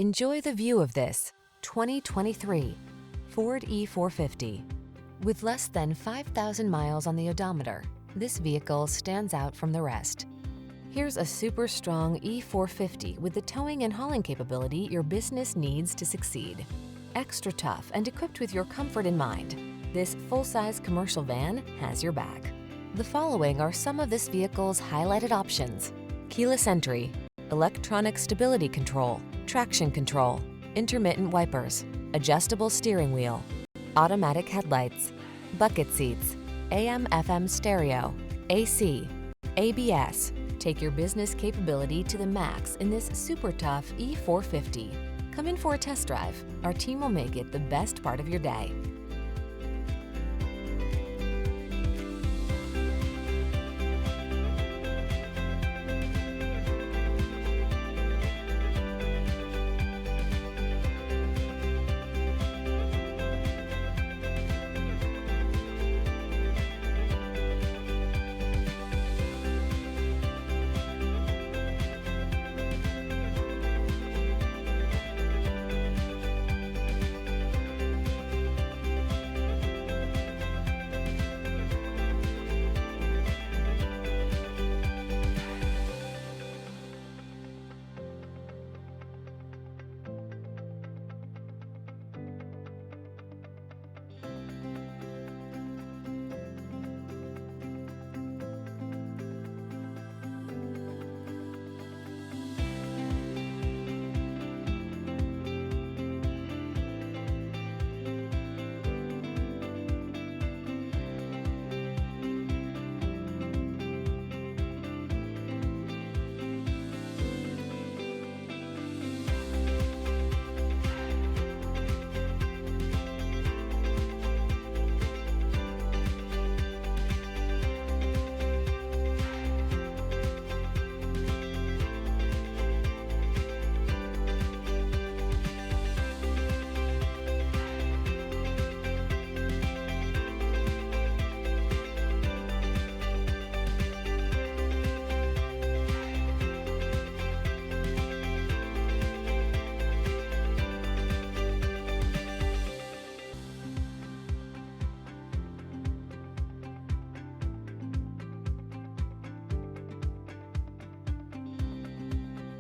Enjoy the view of this 2023 Ford E-450. With less than 5,000 miles on the odometer, this vehicle stands out from the rest. Here's a super strong E-450 with the towing and hauling capability your business needs to succeed. Extra tough and equipped with your comfort in mind, this full-size commercial van has your back. The following are some of this vehicle's highlighted options: keyless entry, electronic stability control, traction control, intermittent wipers, adjustable steering wheel, automatic headlights, bucket seats, AM/FM stereo, AC, ABS. Take your business capability to the max in this super tough E-450. Come in for a test drive. Our team will make it the best part of your day.